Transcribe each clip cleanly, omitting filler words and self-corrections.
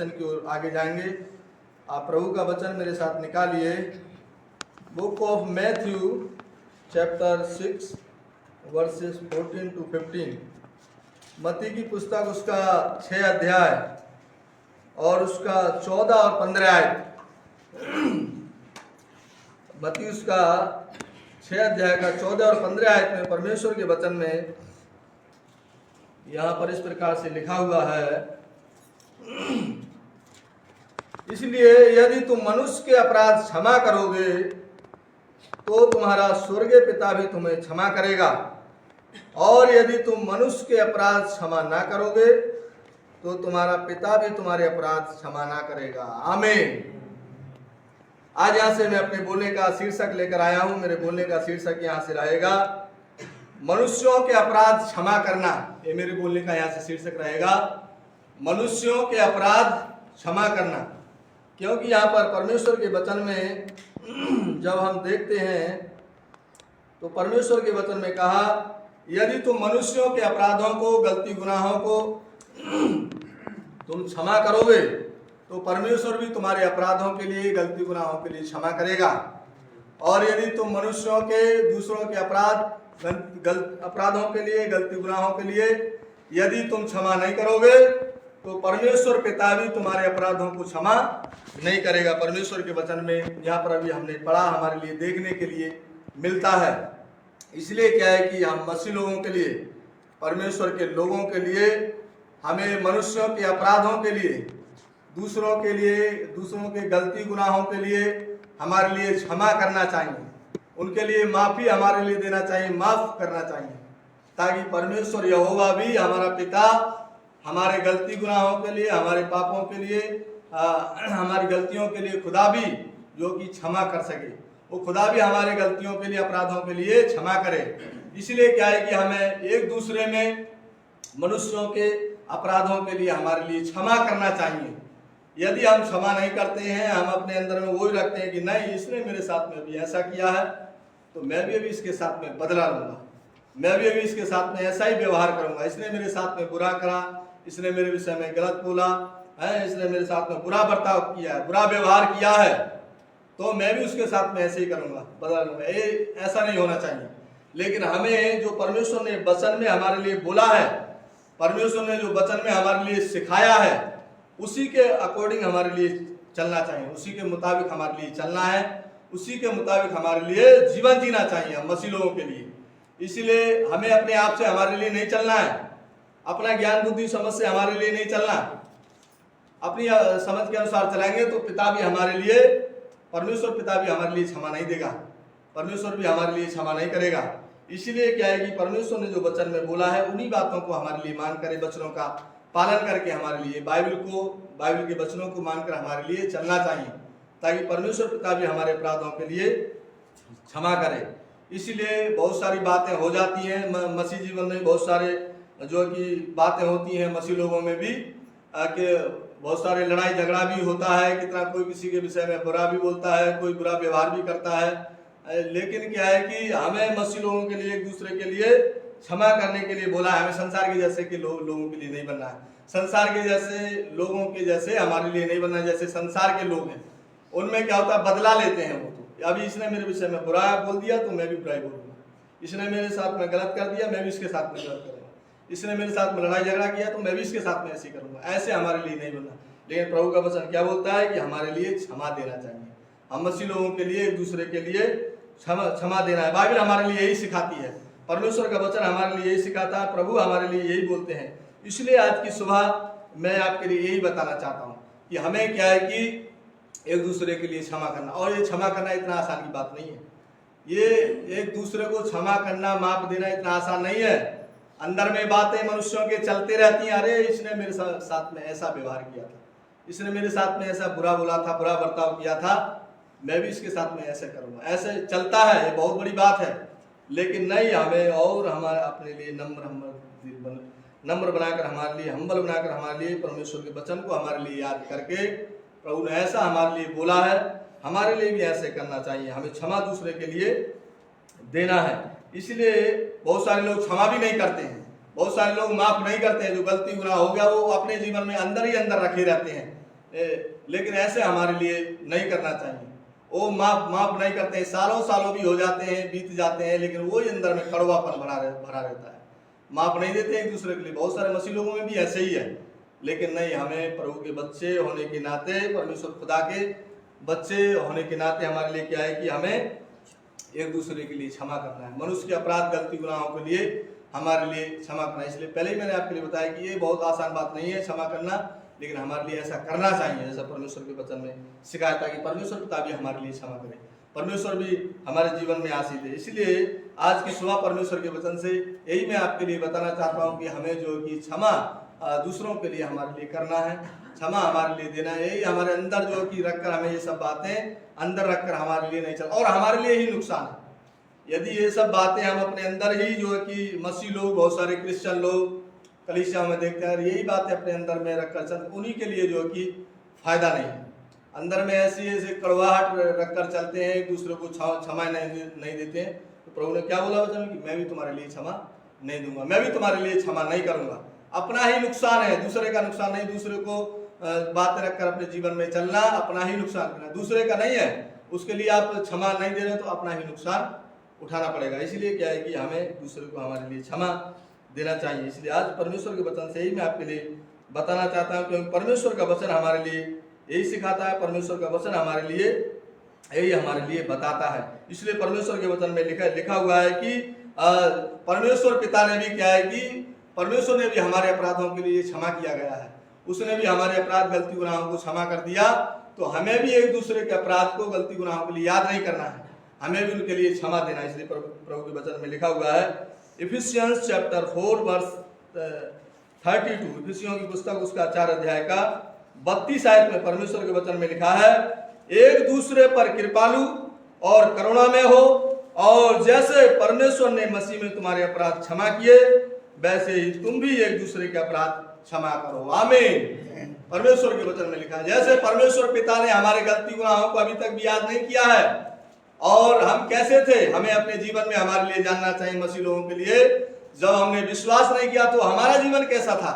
वचन की ओर आगे जाएंगे। आप प्रभु का वचन मेरे साथ निकालिए। Book of Matthew chapter 6 versus 14 to 15। मत्ती की पुस्तक उसका 6 अध्याय और उसका 14 और 15 आयत। मत्ती उसका 6 अध्याय का 14 और 15 आयत में परमेश्वर के वचन में यहाँ पर इस प्रकार से लिखा हुआ है, इसलिए यदि तुम मनुष्य के अपराध क्षमा करोगे तो तुम्हारा स्वर्गीय पिता भी तुम्हें क्षमा करेगा, और यदि तुम मनुष्य के अपराध क्षमा ना करोगे तो तुम्हारा पिता भी तुम्हारे अपराध क्षमा ना करेगा। आमीन। आज यहाँ से मैं अपने बोलने का शीर्षक लेकर आया हूँ। मेरे बोलने का शीर्षक यहाँ से रहेगा मनुष्यों के अपराध क्षमा करना। ये मेरे बोलने का यहाँ से शीर्षक रहेगा, मनुष्यों के अपराध क्षमा करना। क्योंकि यहाँ पर परमेश्वर के वचन में जब हम देखते हैं तो परमेश्वर के वचन में कहा, यदि तुम मनुष्यों के अपराधों को, गलती गुनाहों को तुम क्षमा करोगे तो परमेश्वर भी तुम्हारे अपराधों के लिए, गलती गुनाहों के लिए क्षमा करेगा। और यदि तुम मनुष्यों के, दूसरों के अपराधों के लिए, गलती गुनाहों के लिए यदि तुम क्षमा नहीं करोगे तो परमेश्वर पिता भी तुम्हारे अपराधों को क्षमा नहीं करेगा। परमेश्वर के वचन में यहाँ पर अभी हमने पढ़ा, हमारे लिए देखने के लिए मिलता है। इसलिए क्या है कि हम मसीह लोगों के लिए, परमेश्वर के लोगों के लिए, हमें मनुष्यों के अपराधों के लिए, दूसरों के लिए, दूसरों के गलती गुनाहों के लिए हमारे लिए क्षमा करना चाहिए, उनके लिए माफ़ी हमारे लिए देना चाहिए, माफ़ करना चाहिए, ताकि परमेश्वर यहोवा भी, हमारा पिता, हमारे गलती गुनाहों के लिए, हमारे पापों के लिए, हमारी गलतियों के लिए खुदा भी जो कि क्षमा कर सके, वो खुदा भी हमारे गलतियों के लिए, अपराधों के लिए क्षमा करे। इसलिए क्या है कि हमें एक दूसरे में, मनुष्यों के अपराधों के लिए हमारे लिए क्षमा करना चाहिए। यदि हम क्षमा नहीं करते हैं, हम अपने अंदर में वही रखते हैं कि नहीं, इसने मेरे साथ में अभी ऐसा किया है तो मैं भी अभी इसके साथ में बदला लूंगा, मैं भी अभी इसके साथ में ऐसा ही व्यवहार करूंगा, इसने मेरे साथ में बुरा करा, इसने मेरे विषय में गलत बोला है, इसने मेरे साथ में बुरा बर्ताव किया है, बुरा व्यवहार किया है, तो मैं भी उसके साथ में ऐसे ही करूंगा, बदला लूंगा। ये ऐसा नहीं होना चाहिए। लेकिन हमें जो परमेश्वर ने वचन में हमारे लिए बोला है, परमेश्वर ने जो वचन में हमारे लिए सिखाया है, उसी के अकॉर्डिंग हमारे लिए चलना चाहिए, उसी के मुताबिक हमारे लिए चलना है, उसी के मुताबिक हमारे लिए जीवन जीना चाहिए हम मसीह लोगों के लिए। इसलिए हमें अपने आप से हमारे लिए नहीं चलना है, अपना ज्ञान बुद्धि समझ से हमारे लिए नहीं चलना। अपनी समझ के अनुसार चलेंगे तो पिता भी हमारे लिए, परमेश्वर पिता भी हमारे लिए क्षमा नहीं देगा, परमेश्वर भी हमारे लिए क्षमा नहीं करेगा। इसलिए क्या है कि परमेश्वर ने जो वचन में बोला है, उन्हीं बातों को हमारे लिए मान कर, वचनों का पालन करके हमारे लिए बाइबल के वचनों को मानकर हमारे लिए चलना चाहिए, ताकि परमेश्वर पिता भी हमारे अपराधों के लिए क्षमा करे। इसलिए बहुत सारी बातें हो जाती हैं मसीह जीवन में, बहुत सारे जो कि बातें होती हैं मसीह लोगों में भी, कि बहुत सारे लड़ाई झगड़ा भी होता है, कितना कोई किसी के विषय में बुरा भी बोलता है, कोई बुरा व्यवहार भी करता है। लेकिन क्या है कि हमें मसीह लोगों के लिए, एक दूसरे के लिए क्षमा करने के लिए बोला है। हमें संसार के जैसे के लोगों के लिए नहीं बनना है, संसार के जैसे लोगों के जैसे हमारे लिए नहीं बनना। जैसे संसार के लोग हैं, उनमें क्या होता है, बदला लेते हैं। वो तो अभी इसने मेरे विषय में बुरा बोल दिया तो मैं भी बुराई बोलूँगा, इसने मेरे साथ में गलत कर दिया, मैं भी इसके साथ में गलत करूँगा, इसने मेरे साथ में लड़ाई झगड़ा किया तो मैं भी इसके साथ में ऐसे ही करूँगा। ऐसे हमारे लिए नहीं बनना। लेकिन प्रभु का वचन क्या बोलता है कि हमारे लिए क्षमा देना चाहिए। हम मसीह लोगों के लिए, एक दूसरे के लिए क्षमा देना है। बाइबल हमारे लिए यही सिखाती है, परमेश्वर का वचन हमारे लिए यही सिखाता है, प्रभु हमारे लिए यही बोलते हैं। इसलिए आज की सुबह मैं आपके लिए यही बताना चाहता हूँ कि हमें क्या है कि एक दूसरे के लिए क्षमा करना। और ये क्षमा करना इतना आसान की बात नहीं है। ये एक दूसरे को क्षमा करना, माफ देना इतना आसान नहीं है। अंदर में बातें मनुष्यों के चलते रहती हैं, अरे इसने मेरे साथ में ऐसा व्यवहार किया था, इसने मेरे साथ में ऐसा बुरा बोला था, बुरा बर्ताव किया था, मैं भी इसके साथ में ऐसे करूँगा। ऐसे चलता है, ये बहुत बड़ी बात है। लेकिन नहीं, हमें और हमारे अपने लिए नम्र बनाकर, हमारे लिए हम्बल बनाकर, हमारे लिए परमेश्वर के वचन को हमारे लिए याद करके, प्रभु ने ऐसा हमारे लिए बोला है, हमारे लिए भी ऐसे करना चाहिए। हमें क्षमा दूसरे के लिए देना है। इसलिए बहुत सारे लोग क्षमा भी नहीं करते हैं, बहुत सारे लोग माफ नहीं करते हैं। जो गलती गुनाह हो गया वो अपने जीवन में अंदर ही अंदर रखे रहते हैं, लेकिन ऐसे हमारे लिए नहीं करना चाहिए। वो माफ नहीं करते हैं, सालों सालों भी हो जाते हैं, बीत जाते हैं, लेकिन वो ही अंदर में कड़वापन भरा रहता है, माफ नहीं देते एक दूसरे के लिए। बहुत सारे मसीह लोगों में भी ऐसे ही है। लेकिन नहीं, हमें प्रभु के बच्चे होने के नाते, परमेश्वर खुदा के बच्चे होने के नाते हमारे लिए क्या है कि हमें एक दूसरे के लिए क्षमा करना है। मनुष्य के अपराध गलती गुनाहों के लिए हमारे लिए क्षमा करना है। इसलिए पहले ही मैंने आपके लिए बताया कि ये बहुत आसान बात नहीं है क्षमा करना, लेकिन हमारे लिए ऐसा करना चाहिए जैसा परमेश्वर के वचन में सिखाया था कि परमेश्वर पिता भी हमारे लिए क्षमा करे, परमेश्वर भी हमारे जीवन में आशीष दे। इसलिए आज की सुबह परमेश्वर के वचन से यही मैं आपके लिए बताना चाहता हूँ कि हमें जो कि क्षमा दूसरों के लिए हमारे लिए करना है, क्षमा हमारे लिए देना है। यही हमारे अंदर जो कि रखकर हमें ये सब बातें अंदर रखकर हमारे लिए नहीं चल, और हमारे लिए ही नुकसान है यदि ये सब बातें हम अपने अंदर ही जो है कि मसीह लोग, बहुत सारे क्रिश्चियन लोग कलीसिया में देखते हैं, यही बातें अपने अंदर में रखकर चलते, उन्हीं के लिए जो कि फायदा नहीं है। अंदर में ऐसी कड़वाहट रखकर चलते हैं, एक दूसरे को क्षमा नहीं देते हैं। तो प्रभु ने क्या बोला वचन कि मैं भी तुम्हारे लिए क्षमा नहीं दूंगा, मैं भी तुम्हारे लिए क्षमा नहीं करूंगा। अपना ही नुकसान है, दूसरे का नुकसान नहीं। दूसरे को बातें रखकर अपने जीवन में चलना अपना ही नुकसान करना, दूसरे का नहीं है। उसके लिए आप क्षमा नहीं दे रहे तो अपना ही नुकसान उठाना पड़ेगा। इसलिए क्या है कि हमें दूसरे को हमारे लिए क्षमा देना चाहिए। इसलिए आज परमेश्वर के वचन से ही मैं आपके लिए बताना चाहता हूँ, क्योंकि परमेश्वर का वचन हमारे लिए यही सिखाता है, परमेश्वर का वचन हमारे लिए यही हमारे लिए बताता है। इसलिए परमेश्वर के वचन में लिखा हुआ है कि परमेश्वर पिता ने भी क्या है कि परमेश्वर ने भी हमारे अपराधों के लिए क्षमा किया गया है। उसने भी हमारे अपराध गलती गुनाहों को क्षमा कर दिया, तो हमें भी एक दूसरे के अपराध को गलती गुनाहों के लिए याद नहीं करना है, हमें भी उनके लिए क्षमा देना है। इसलिए प्रभु के वचन में लिखा हुआ है इफिसियंस चैप्टर 4 वर्स 32, इफिसियों की पुस्तक उसका 4 अध्याय का 32 आयत में परमेश्वर के वचन में लिखा है, एक दूसरे पर कृपालु और करुणा में हो, और जैसे परमेश्वर ने मसीह में तुम्हारे अपराध क्षमा किए वैसे ही तुम भी एक दूसरे के अपराध क्षमा करो। आमीन। परमेश्वर के वचन में लिखा है जैसे परमेश्वर पिता ने हमारे गलती गुनाहों को अभी तक भी याद नहीं किया है, और हम कैसे थे हमें अपने जीवन में हमारे लिए जानना चाहिए। मसीह लोगों के लिए जब हमने विश्वास नहीं किया तो हमारा जीवन कैसा था,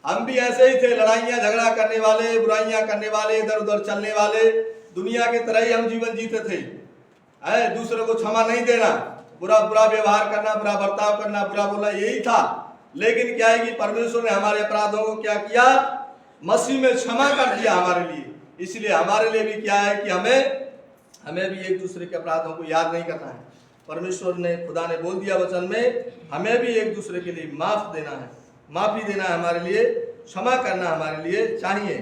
हम भी ऐसे ही थे, लड़ाइयां झगड़ा करने वाले, बुराइयां करने वाले, इधर उधर चलने वाले, दुनिया के तरह ही हम जीवन जीते थे। दूसरे को क्षमा नहीं देना, बुरा व्यवहार करना, बुरा बर्ताव करना, बुरा बोलना, यही था। लेकिन क्या है कि परमेश्वर ने हमारे अपराधों को क्या किया, मसीह में क्षमा कर दिया हमारे लिए। इसलिए हमारे लिए भी क्या है कि हमें भी एक दूसरे के अपराधों को याद नहीं करना है। परमेश्वर ने, खुदा ने बोल दिया वचन में, हमें भी एक दूसरे के लिए माफ देना है, माफी देना है हमारे लिए, क्षमा करना हमारे लिए चाहिए।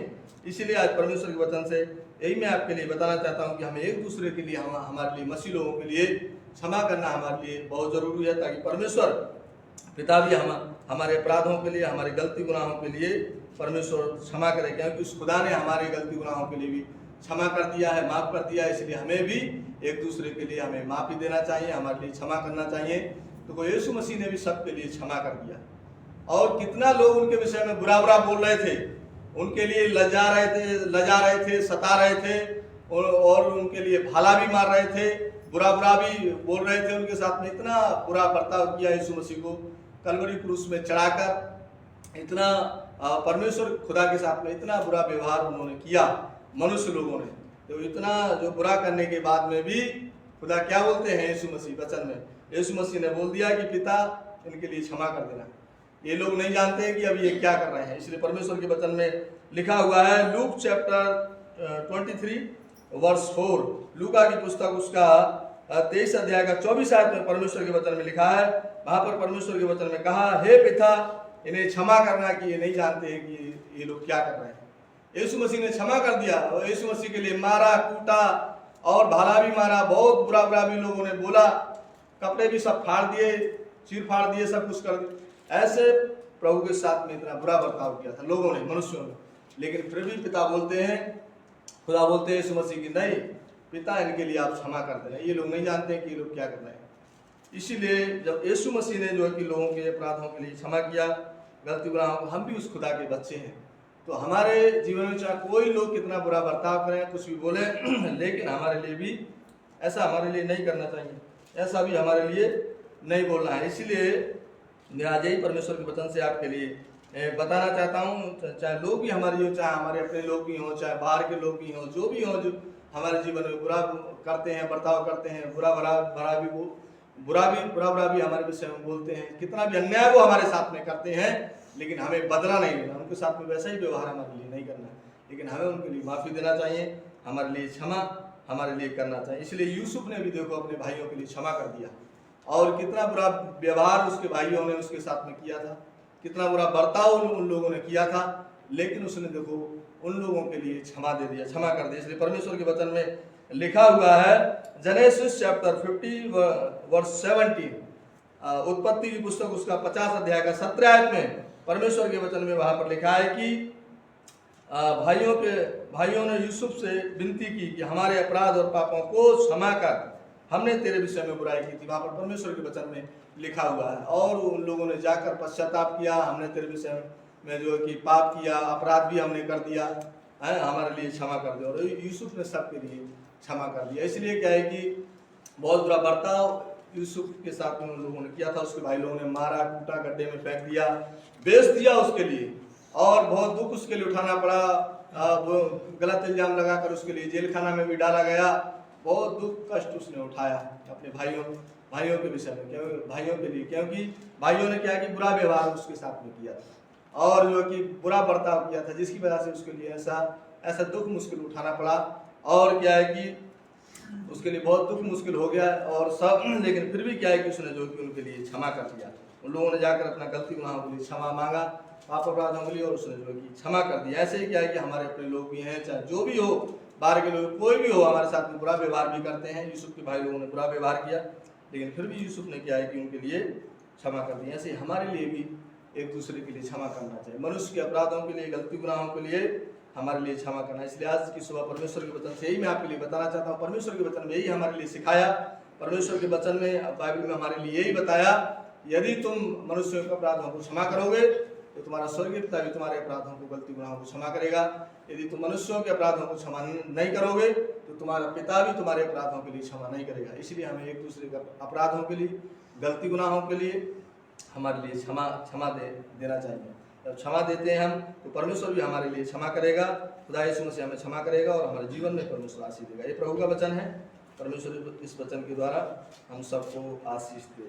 इसलिए आज परमेश्वर के वचन से यही मैं आपके लिए बताना चाहता हूं कि हमें एक दूसरे के लिए, हमारे लिए, मसीह लोगों के लिए क्षमा करना हमारे लिए बहुत जरूरी है, ताकि परमेश्वर पिता भी हमारे अपराधों के लिए, हमारे गलती गुनाहों के लिए परमेश्वर क्षमा करे, क्योंकि उस खुदा ने हमारे गलती गुनाहों के लिए भी क्षमा कर दिया है, माफ कर दिया है। इसलिए हमें भी एक दूसरे के लिए हमें माफी देना चाहिए, हमारे लिए क्षमा करना चाहिए। तो यीशु मसीह ने भी सबके लिए क्षमा कर दिया, और कितना लोग उनके विषय में बुरा बोल रहे थे, उनके लिए लजा रहे थे, सता रहे थे, और उनके लिए भाला भी मार रहे थे, बुरा भी बोल रहे थे उनके साथ में। इतना बुरा बर्ताव किया यीशु मसीह को कलवरी क्रूस में चढ़ाकर, इतना परमेश्वर खुदा के साथ में इतना बुरा व्यवहार उन्होंने किया मनुष्य लोगों ने। तो इतना जो बुरा करने के बाद में भी खुदा क्या बोलते हैं यीशु मसीह वचन में, यीशु मसीह ने बोल दिया कि पिता इनके लिए क्षमा कर देना। ये लोग नहीं जानते हैं कि अब ये क्या कर रहे हैं। इसलिए परमेश्वर के वचन में लिखा हुआ है लूक चैप्टर 23 वर्स 4, लूका की पुस्तक उसका 23 अध्याय का 24 आयत में परमेश्वर के वचन में लिखा है, वहां पर परमेश्वर के वचन में कहा, हे पिता इन्हें क्षमा करना कि ये नहीं जानते हैं कि ये लोग क्या कर रहे हैं। यीशु मसीह ने क्षमा कर दिया, और यीशु मसीह के लिए मारा, कूटा और भाला भी मारा, बहुत बुरा भी लोगों ने बोला, कपड़े भी सब फाड़ दिए, चीर फाड़ दिए, सब कुछ कर दिया। ऐसे प्रभु के साथ में इतना बुरा बर्ताव किया था लोगों ने, मनुष्यों ने। लेकिन फिर भी पिता बोलते हैं, खुदा बोलते हैं यीशु मसीह की, नहीं पिता इनके लिए आप क्षमा कर देना, ये लोग नहीं जानते कि ये लोग क्या कर रहे हैं। इसीलिए जब यीशु मसीह ने जो है कि लोगों के अपराधों के लिए क्षमा किया, गलती गुनाहों को, हम भी उस खुदा के बच्चे हैं। तो हमारे जीवन में चाहे कोई लोग कितना बुरा बर्ताव करें, कुछ भी बोले, लेकिन हमारे लिए भी ऐसा हमारे लिए नहीं करना चाहिए, ऐसा भी हमारे लिए नहीं बोलना है। इसीलिए मैं आज ही परमेश्वर के वचन से आपके लिए बताना चाहता हूँ, चाहे लोग भी हमारे जो, चाहे हमारे अपने लोग भी हों, चाहे बाहर के लोग भी हों, जो भी हों, जो हमारे जीवन में बुरा करते हैं, बर्ताव करते हैं, बुरा भरा भी हमारे विषय में बोलते हैं, कितना भी अन्याय वो हमारे साथ में करते हैं, लेकिन हमें बदला नहीं लेना, उनके साथ में वैसा ही व्यवहार हमारे लिए नहीं करना, लेकिन हमें उनके लिए माफ़ी देना चाहिए, हमारे लिए क्षमा हमारे लिए करना चाहिए। इसलिए यूसुफ ने भी देखो अपने भाइयों के लिए क्षमा कर दिया, और कितना बुरा व्यवहार उसके भाइयों ने उसके साथ में किया था, कितना बुरा बर्ताव उन लोगों ने किया था, लेकिन उसने देखो उन लोगों के लिए क्षमा दे दिया, क्षमा कर दिया। इसलिए परमेश्वर के वचन में लिखा हुआ है, जेनेसिस चैप्टर 50 वर्स 17, उत्पत्ति की पुस्तक उसका 50 अध्याय का 17 आयत में परमेश्वर के वचन में वहां पर लिखा है कि भाइयों ने यूसुफ से विनती की कि हमारे अपराध और पापों को क्षमा कर, हमने तेरे विषय में बुराई की थी। वहां पर परमेश्वर के वचन में लिखा हुआ है, और उन लोगों ने जाकर पश्चाताप किया, हमने तेरे विषय में जो कि पाप किया, अपराध भी हमने कर दिया है, हमारे लिए क्षमा कर दिया। और यूसुफ ने सबके लिए क्षमा कर दिया। इसलिए क्या है कि बहुत बुरा बर्ताव यूसुफ के साथ में उन लोगों ने किया था, उसके भाई लोगों ने मारा, कूटा, गड्ढे में फेंक दिया, बेच दिया उसके लिए, और बहुत दुख उसके लिए उठाना पड़ा। वो गलत इल्जाम लगाकर उसके लिए जेल खाना में भी डाला गया, बहुत दुख कष्ट उसने उठाया अपने भाइयों के विषय में, भाइयों के लिए, क्योंकि भाइयों ने क्या कि बुरा व्यवहार उसके साथ में किया था, और जो कि बुरा बर्ताव किया था, जिसकी वजह से उसके लिए ऐसा दुख मुश्किल उठाना पड़ा। और क्या है कि उसके लिए बहुत दुख मुश्किल हो गया और सब, लेकिन फिर भी क्या है कि उसने जो कि उनके लिए क्षमा कर दिया। उन लोगों ने जाकर अपना गलती गुनाहों के लिए क्षमा मांगा, पाप अपराधों के लिए, और उसने जो कि क्षमा कर दिया। ऐसे ही क्या है कि हमारे अपने लोग भी हैं, चाहे जो भी हो, बाहर के लोग कोई भी हो, हमारे साथ में बुरा व्यवहार भी करते हैं। यूसुफ के भाई लोगों ने बुरा व्यवहार किया, लेकिन फिर भी यूसुफ ने क्या है कि उनके लिए क्षमा कर दिया। ऐसे हमारे लिए भी एक दूसरे के लिए क्षमा करना चाहिए, मनुष्य के अपराधों के लिए, गलती गुनाहों के लिए हमारे लिए क्षमा करना। इसलिए आज की सुबह परमेश्वर के वचन से यही मैं आपके लिए बताना चाहता हूँ। परमेश्वर के वचन में यही हमारे लिए सिखाया, परमेश्वर के वचन में, बाइबल में हमारे लिए यही बताया, यदि तुम मनुष्यों के अपराधों को क्षमा करोगे तो तुम्हारा स्वर्गीय पिता भी तुम्हारे अपराधों को, गलती गुनाहों को क्षमा करेगा। यदि तुम मनुष्यों के अपराधों को क्षमा नहीं करोगे तो तुम्हारा पिता भी तुम्हारे अपराधों के लिए क्षमा नहीं करेगा। इसलिए हमें एक दूसरे के अपराधों के लिए, गलती गुनाहों के लिए हमारे लिए क्षमा देना चाहिए। जब क्षमा देते हैं हम, तो परमेश्वर भी हमारे लिए क्षमा करेगा, खुदा यीशु मसीह हमें क्षमा करेगा, और हमारे जीवन में परमेश्वर आशीष देगा। ये प्रभु का वचन है। परमेश्वर इस वचन के द्वारा हम सबको आशीष दे।